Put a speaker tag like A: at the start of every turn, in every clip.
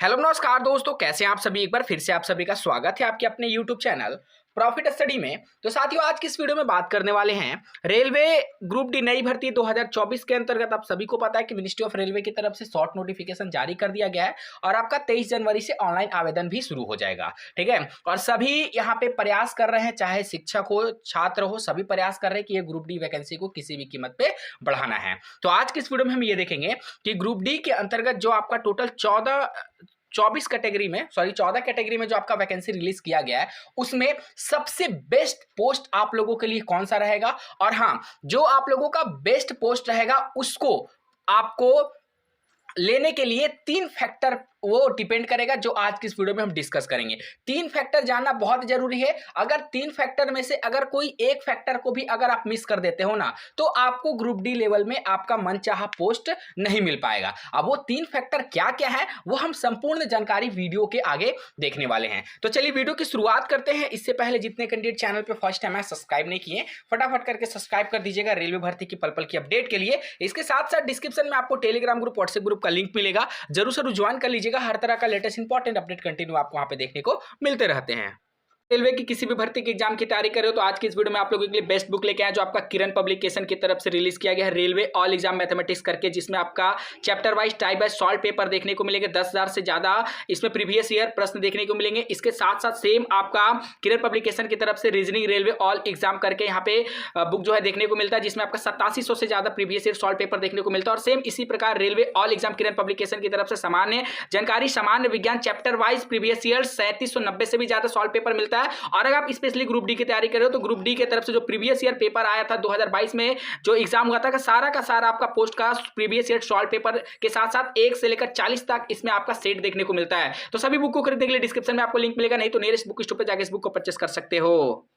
A: Hello नमस्कार दोस्तों, कैसे हैं आप सभी। एक बार फिर से आप सभी का स्वागत है आपके अपने यूट्यूब चैनल प्रॉफिट स्टडी में। तो साथियों, आज की इस वीडियो में बात करने वाले हैं रेलवे ग्रुप डी नई भर्ती 2024 के अंतर्गत। आप सभी को पता है कि मिनिस्ट्री ऑफ रेलवे की तरफ से शॉर्ट नोटिफिकेशन जारी कर दिया गया है और आपका 23 जनवरी से ऑनलाइन आवेदन भी शुरू हो जाएगा। ठीक है, और सभी यहाँ पे प्रयास कर रहे हैं, चाहे शिक्षक हो छात्र हो, सभी प्रयास कर रहे हैं कि ये ग्रुप डी वैकेंसी को किसी भी कीमत पे बढ़ाना है। तो आज की इस वीडियो में हम ये देखेंगे कि ग्रुप डी के अंतर्गत जो आपका टोटल 14 कैटेगरी में जो आपका वैकेंसी रिलीज किया गया है, उसमें सबसे बेस्ट पोस्ट आप लोगों के लिए कौन सा रहेगा, और हाँ, जो आप लोगों का बेस्ट पोस्ट रहेगा उसको आपको लेने के लिए 3 फैक्टर वो डिपेंड करेगा, जो आज की इस वीडियो में हम डिस्कस करेंगे। 3 फैक्टर जानना बहुत जरूरी है। अगर 3 फैक्टर में से अगर कोई एक फैक्टर को भी अगर आप मिस कर देते हो ना, तो आपको ग्रुप डी लेवल में आपका मनचाहा पोस्ट नहीं मिल पाएगा। अब वो 3 फैक्टर क्या क्या है, वो हम संपूर्ण जानकारी वीडियो के आगे देखने वाले हैं। तो चलिए वीडियो की शुरुआत करते हैं। इससे पहले जितने कैंडिडेट चैनल पर फर्स्ट टाइम है सब्सक्राइब नहीं किए, फटाफट करके सब्सक्राइब कर दीजिएगा रेलवे भर्ती की पल पल की अपडेट के लिए। इसके साथ साथ डिस्क्रिप्शन में आपको टेलीग्राम ग्रुप, व्हाट्सएप ग्रुप का लिंक मिलेगा, जरूर ज्वाइन कर लीजिएगा। हर तरह का लेटेस्ट इंपॉर्टेंट अपडेट कंटिन्यू आपको वहां पे देखने को मिलते रहते हैं। रेलवे की किसी भी भर्ती के एग्जाम की तैयारी कर रहे हो तो आज की इस वीडियो में आप लोगों के लिए बेस्ट बुक लेके आए, जो आपका किरण पब्लिकेशन की तरफ से रिलीज किया गया है, रेलवे ऑल एग्जाम मैथमेटिक्स करके, जिसमें आपका chapter wise type wise solve paper देखने को मिलेंगे। 10,000 से ज्यादा इसमें प्रीवियस ईयर प्रश्न देखने को मिलेंगे। इसके साथ साथ सेम आपका किरण पब्लिकेशन की तरफ से रीजनिंग रेलवे ऑल एग्जाम करके यहाँ पे बुक जो है देखने को मिलता है, जिसमें आपका 8700 से ज्यादा प्रीवियस ईयर सॉल्व पेपर देखने को मिलता है। और सेम इसी प्रकार रेलवे ऑल एग्जाम किरण पब्लिकेशन की तरफ से सामान्य जानकारी, सामान्य विज्ञान चैप्टर वाइज प्रीवियस ईयर 3790 से भी ज्यादा सॉल्व पेपर मिलता है। और अगर आप स्पेशली ग्रुप डी की तैयारी कर रहे हो तो ग्रुप डी की तरफ से जो प्रीवियस ईयर पेपर आया था 2022 में जो एग्जाम हुआ था, का सारा आपका पोस्ट का प्रीवियस ईयर सॉल्व पेपर के साथ साथ 1 से लेकर 40 तक इसमें आपका सेट देखने को मिलता है। तो सभी बुक को खरीदने के लिए डिस्क्रिप्शन में आपको लिंक मिलेगा, नहीं तो नियरेस्ट बुक स्टोर पे जाकर इस बुक को परचेस कर सकते हो।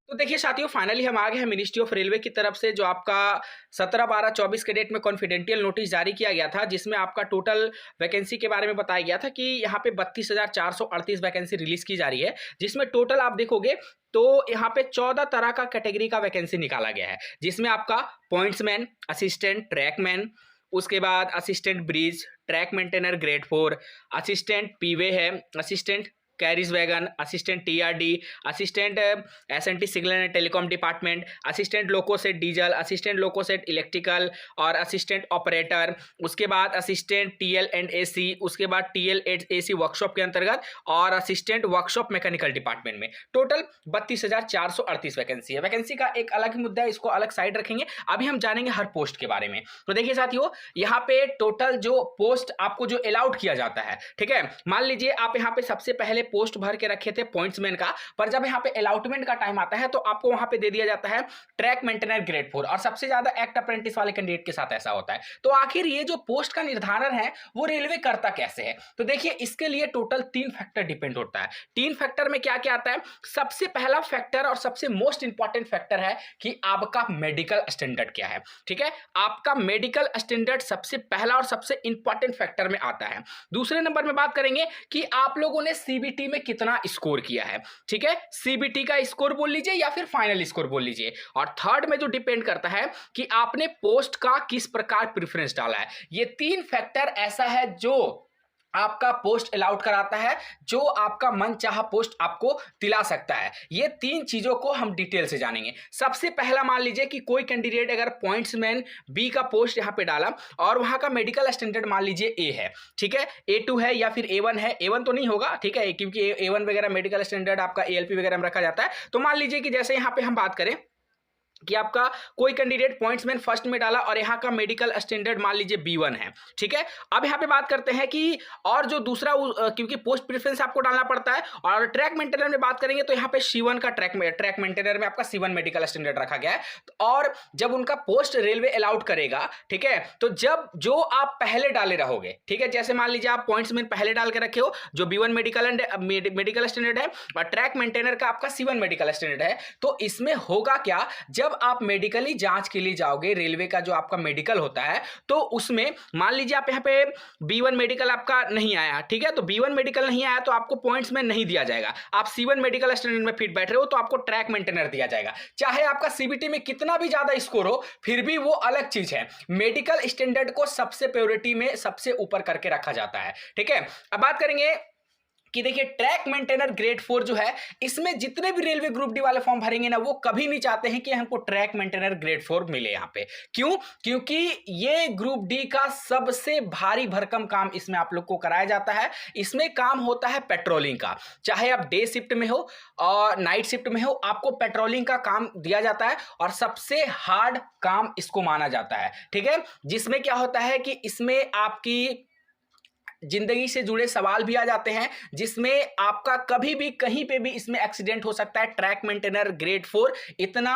A: तो देखिए साथियों, फाइनली हम आ गए हैं मिनिस्ट्री ऑफ रेलवे की तरफ से जो आपका 17/12/24 के डेट में कॉन्फिडेंशियल नोटिस जारी किया गया था, जिसमें आपका टोटल वैकेंसी के बारे में बताया गया था कि यहाँ पे 32,438 वैकेंसी रिलीज की जा रही है, जिसमें टोटल आप देखोगे तो यहाँ पे 14 तरह का कैटेगरी का वैकेंसी निकाला गया है, जिसमें आपका पॉइंट्समैन, असिस्टेंट ट्रैकमैन, उसके बाद assistant bridge, track maintainer grade 4, assistant P way है, assistant carriage wagon, assistant TRD, assistant SNT signal and telecom department, assistant loco shed diesel, assistant loco shed electrical और असिस्टेंट ऑपरेटर, उसके बाद असिस्टेंट टीएल एंड एसी, उसके बाद TL and AC workshop के अंतर्गत, और assistant workshop mechanical department में total 32,438 vacancy है। वैकेंसी का एक अलग ही मुद्दा है, इसको अलग साइड रखेंगे। अभी हम जानेंगे हर पोस्ट के बारे में। तो देखिए साथियों, यहाँ पे टोटल जो पोस्ट आपको जो अलाउड किया जाता है, ठीक है, मान लीजिए आप यहाँ पे सबसे पहले पोस्ट भर के रखे थे पॉइंट्समैन का, पर जब यहाँ पे अलाउटमेंट का टाइम आता है तो आपको वहां पे दे दिया जाता है ट्रैक मेंटेनर ग्रेड 4, और सबसे ज्यादा एक्ट अप्रेंटिस वाले कैंडिडेट के साथ ऐसा होता है। तो आखिर ये जो पोस्ट का निर्धारण है वो रेलवे करता कैसे है, तो देखिए इसके लिए टोटल 3 फैक्टर डिपेंड होता है। 3 फैक्टर में क्या क्या आता है। सबसे पहला फैक्टर और सबसे मोस्ट इंपॉर्टेंट फैक्टर है कि आपका मेडिकल स्टैंडर्ड क्या है। ठीक है, आपका मेडिकल स्टैंडर्ड सबसे पहला और सबसे इंपॉर्टेंट फैक्टर में आता है। दूसरे नंबर में बात करेंगे कि आप लोगों ने सीबीटी में कितना स्कोर किया है। ठीक है, सीबीटी का स्कोर बोल लीजिए या फिर फाइनल स्कोर बोल लीजिए। और थर्ड में जो डिपेंड करता है कि आपने पोस्ट का किस प्रकार प्रेफरेंस डाला है। ये 3 फैक्टर ऐसा है जो आपका पोस्ट अलाउड कराता है, जो आपका मन चाहा पोस्ट आपको दिला सकता है। ये 3 चीजों को हम डिटेल से जानेंगे। सबसे पहला मान लीजिए कि कोई कैंडिडेट अगर पॉइंट्समैन बी का पोस्ट यहां पे डाला और वहां का मेडिकल स्टैंडर्ड मान लीजिए ए है, ठीक है, A2 है या फिर A1 है। A1 तो नहीं होगा, ठीक है, क्योंकि A1 वगैरह मेडिकल स्टैंडर्ड आपका ALP वगैरह में रखा जाता है। तो मान लीजिए कि जैसे यहां पे हम बात करें कि आपका कोई कैंडिडेट पॉइंट्समैन फर्स्ट में डाला और यहाँ का मेडिकल स्टैंडर्ड मान लीजिए B1 है, ठीक है। अब यहाँ पे बात करते हैं कि और जो दूसरा क्योंकि पोस्ट प्रेफरेंस आपको डालना पड़ता है, और ट्रैक मेंटेनर में बात करेंगे तो यहाँ पे C1 का ट्रैक मेंटेनर में आपका C1 मेडिकल स्टैंडर्ड रखा गया है। और जब उनका पोस्ट रेलवे अलाउड करेगा, ठीक है, तो जब जो आप पहले डाले रहोगे, ठीक है, जैसे मान लीजिए आप पॉइंट्समैन पहले डाल के रखे हो जो B1 मेडिकल स्टैंडर्ड है और ट्रैक मेंटेनर का आपका C1 मेडिकल स्टैंडर्ड है, तो इसमें होगा क्या, जब जब आप मेडिकली जांच के लिए जाओगे, रेलवे का जो आपका मेडिकल होता है, तो उसमें मान लीजिए आप यहाँ पे B1 मेडिकल आपका नहीं आया, ठीक है, तो B1 मेडिकल नहीं आया तो आपको पॉइंट्स में नहीं दिया जाएगा। आप C1 मेडिकल स्टैंडर्ड में फिट बैठ रहे हो तो आपको ट्रैक मेंटेनर दिया जाएगा। चाहे आपका CBT में कितना भी ज्यादा स्कोर हो, फिर भी वो अलग चीज है। मेडिकल स्टैंडर्ड को सबसे प्रायोरिटी में सबसे ऊपर करके रखा जाता है, ठीक है। अब बात करेंगे कि देखिए ट्रैक मेंटेनर ग्रेड 4 जो है, इसमें जितने भी रेलवे ग्रुप डी वाले फॉर्म भरेंगे ना, वो कभी नहीं चाहते हैं कि हमको ट्रैक मेंटेनर ग्रेड 4 मिले यहाँ पे। क्यों? क्योंकि ये ग्रुप डी का सबसे भारी भरकम काम इसमें आप लोग को कराया जाता है। इसमें काम होता है पेट्रोलिंग का, चाहे आप डे शिफ्ट में हो और नाइट शिफ्ट में हो, आपको पेट्रोलिंग का काम दिया जाता है और सबसे हार्ड काम इसको माना जाता है, ठीक है। जिसमें क्या होता है कि इसमें आपकी जिंदगी से जुड़े सवाल भी आ जाते हैं, जिसमें आपका कभी भी कहीं पे भी इसमें एक्सीडेंट हो सकता है। ट्रैक मेंटेनर ग्रेड 4 इतना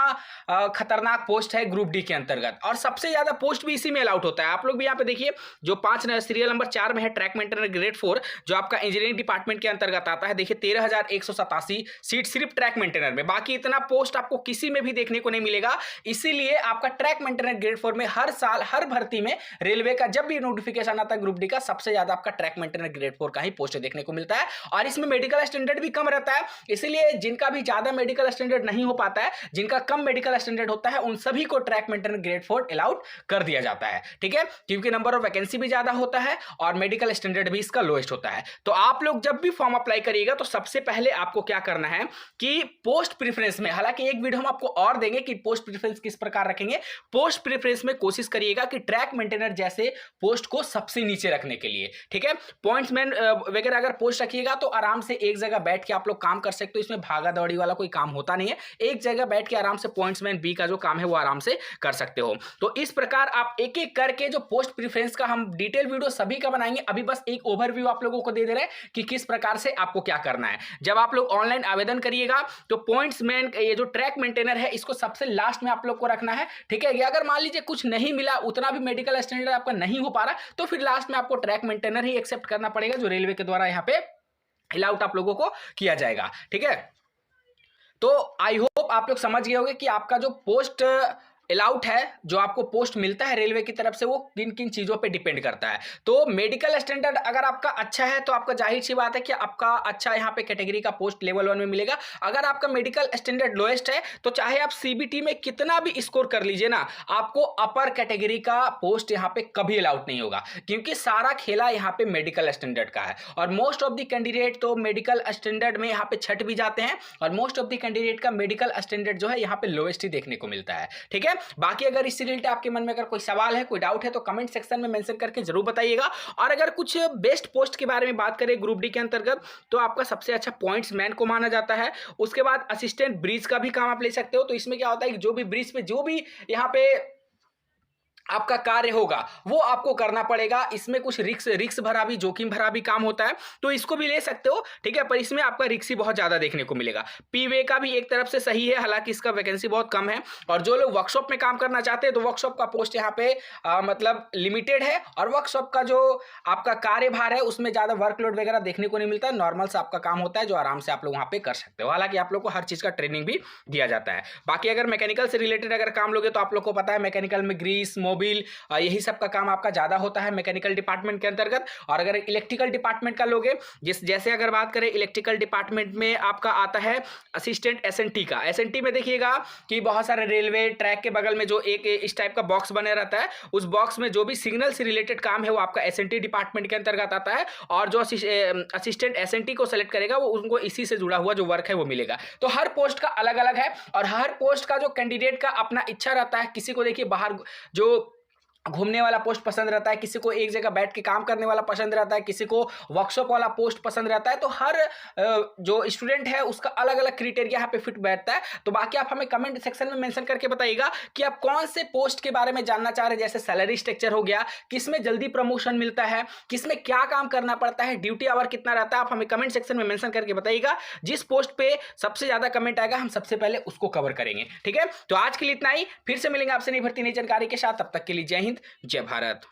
A: खतरनाक पोस्ट है ग्रुप डी के अंतर्गत, और सबसे ज्यादा पोस्ट भी इसी में अलाउट होता है। आप लोग भी यहाँ पे देखिए, जो 5 सीरियल नंबर 4 में है ट्रैक मेंटेनर ग्रेड 4, जो आपका इंजीनियरिंग डिपार्टमेंट के अंतर्गत आता है। देखिए 13,187 सीट सिर्फ ट्रैक मेंटेनर में, बाकी इतना पोस्ट आपको किसी में भी देखने को नहीं मिलेगा। इसीलिए आपका ट्रैक मेंटेनर ग्रेड 4 में हर साल हर भर्ती में रेलवे का जब भी नोटिफिकेशन आता है ग्रुप डी का, सबसे ज्यादा आपका ट्रैक मेंटेनर ग्रेड 4 का ही पोस्ट देखने को मिलता है। और इसमें मेडिकल स्टैंडर्ड भी कम रहता है, इसीलिए जिनका भी ज्यादा मेडिकल स्टैंडर्ड नहीं हो पाता है, जिनका कम मेडिकल स्टैंडर्ड होता है, उन सभी को ट्रैक मेंटेनर ग्रेड 4 अलाउड कर दिया जाता है, ठीक है। क्योंकि नंबर ऑफ वैकेंसी भी ज्यादा होता है और मेडिकल स्टैंडर्ड भी इसका लोएस्ट होता है। तो आप लोग जब भी फॉर्म अप्लाई करिएगा तो सबसे पहले आपको क्या करना है कि पोस्ट प्रेफरेंस में, हालांकि एक वीडियो हम आपको और देंगे कि पोस्ट प्रेफरेंस किस प्रकार रखेंगे, पोस्ट प्रेफरेंस में कोशिश करिएगा कि ट्रैक मेंटेनर जैसे पोस्ट को सबसे नीचे रखने के लिए, ठीक है। पॉइंट्समैन वगैरह अगर पोस्ट रखिएगा तो आराम से एक जगह बैठ के आप लोग काम कर सकते हो। इसमें भागा दौड़ी वाला कोई काम होता नहीं है, एक जगह बैठ के आराम से पॉइंट्समैन बी का जो काम है वो आराम से कर सकते हो। तो इस प्रकार आप एक एक करके जो पोस्ट प्रेफरेंस का हम डिटेल वीडियो सभी का बनाएंगे। अभी बस एक ओवरव्यू आप लोगों को दे रहे हैं कि किस प्रकार से आपको क्या करना है। जब आप लोग ऑनलाइन आवेदन करिएगा तो पॉइंट्समैन ये जो ट्रैक मेंटेनर है इसको सबसे लास्ट में आप लोग को रखना है, ठीक है। अगर मान लीजिए कुछ नहीं मिला, उतना भी मेडिकल स्टैंडर्ड आपका नहीं हो पा रहा, तो फिर लास्ट में आपको ट्रैक मेंटेनर ही एक्सेप्ट करना पड़ेगा, जो रेलवे के द्वारा यहाँ पे अलाउड आप लोगों को किया जाएगा, ठीक है। तो आई होप आप लोग समझ गए होंगे कि आपका जो पोस्ट अलाउट है, जो आपको पोस्ट मिलता है रेलवे की तरफ से, वो किन किन चीजों पे डिपेंड करता है। तो मेडिकल स्टैंडर्ड अगर आपका अच्छा है तो आपका जाहिर सी बात है कि आपका अच्छा यहाँ पे कैटेगरी का पोस्ट लेवल 1 में मिलेगा। अगर आपका मेडिकल स्टैंडर्ड लोएस्ट है तो चाहे आप सीबीटी में कितना भी स्कोर कर लीजिए ना, आपको अपर कैटेगरी का पोस्ट यहाँ पे कभी अलाउट नहीं होगा, क्योंकि सारा खेला यहाँ पे मेडिकल स्टैंडर्ड का है। और मोस्ट ऑफ द कैंडिडेट तो मेडिकल स्टैंडर्ड में यहाँ पे छट भी जाते हैं, और मोस्ट ऑफ द कैंडिडेट का मेडिकल स्टैंडर्ड जो है यहाँ पे लोएस्ट ही देखने को मिलता है, ठीक है। बाकी अगर इससे रिलेटेड आपके मन में अगर कोई सवाल है, कोई डाउट है, तो कमेंट सेक्शन में मेंशन करके जरूर बताइएगा। और अगर कुछ बेस्ट पोस्ट के बारे में बात करें ग्रुप डी के अंतर्गत, तो आपका सबसे अच्छा पॉइंट्समैन को माना जाता है। उसके बाद असिस्टेंट ब्रिज का भी काम आप ले सकते हो। तो इसमें क्या होता है कि जो भी ब्रिज पे जो भी यहाँ पे आपका कार्य होगा वो आपको करना पड़ेगा। इसमें कुछ रिक्स भरा भी, जोखिम भरा भी काम होता है, तो इसको भी ले सकते हो, ठीक है। पर इसमें आपका रिक्स ही बहुत ज्यादा देखने को मिलेगा। पीवे का भी एक तरफ से सही है, हालांकि इसका वैकेंसी बहुत कम है। और जो लोग वर्कशॉप में काम करना चाहते हैं तो वर्कशॉप का पोस्ट यहाँ पे मतलब लिमिटेड है, और वर्कशॉप का जो आपका कार्यभार है उसमें ज्यादा वर्कलोड वगैरह देखने को नहीं मिलता है। नॉर्मल से आपका काम होता है जो आराम से आप लोग वहां पे कर सकते हो। हालांकि आप लोग को हर चीज का ट्रेनिंग भी दिया जाता है। बाकी अगर मैकेनिकल से रिलेटेड अगर काम लोगे तो आप लोग को पता है मैकेनिकल में ग्रीस, मोबिल, यही सब का काम आपका ज्यादा होता है मैकेनिकल डिपार्टमेंट के अंतर्गत। और अगर इलेक्ट्रिकल डिपार्टमेंट का लोगे, जैसे अगर बात करें इलेक्ट्रिकल डिपार्टमेंट में आपका आता है असिस्टेंट एसएनटी का। एसएनटी में देखिएगा कि बहुत सारे रेलवे ट्रैक के बगल में जो एक इस टाइप का बॉक्स बने रहता है, उस बॉक्स में जो भी सिग्नल से रिलेटेड काम है वो आपका एसएनटी डिपार्टमेंट के अंतर्गत आता है। और जो असिस्टेंट एसएनटी को सेलेक्ट करेगा वो उनको इसी से जुड़ा हुआ जो वर्क है वो मिलेगा। तो हर पोस्ट का अलग अलग है, और हर पोस्ट का जो कैंडिडेट का अपना इच्छा रहता है। किसी को देखिए बाहर जो घूमने वाला पोस्ट पसंद रहता है, किसी को एक जगह बैठ के काम करने वाला पसंद रहता है, किसी को वर्कशॉप वाला पोस्ट पसंद रहता है। तो हर जो स्टूडेंट है उसका अलग अलग क्राइटेरिया यहाँ पे फिट बैठता है। तो बाकी आप हमें कमेंट सेक्शन में मेंशन करके बताइएगा कि आप कौन से पोस्ट के बारे में जानना चाह रहे हैं। जैसे सैलरी स्ट्रक्चर हो गया, किसमें जल्दी प्रमोशन मिलता है, किसमें क्या काम करना पड़ता है, ड्यूटी आवर कितना रहता है, आप हमें कमेंट सेक्शन में मेंशन करके बताइएगा। जिस पोस्ट पे सबसे ज्यादा कमेंट आएगा हम सबसे पहले उसको कवर करेंगे, ठीक है। तो आज के लिए इतना ही, फिर से मिलेंगे आपसे नई भर्ती नई जानकारी के साथ। तब तक के लिए जय हिंद, जय भारत।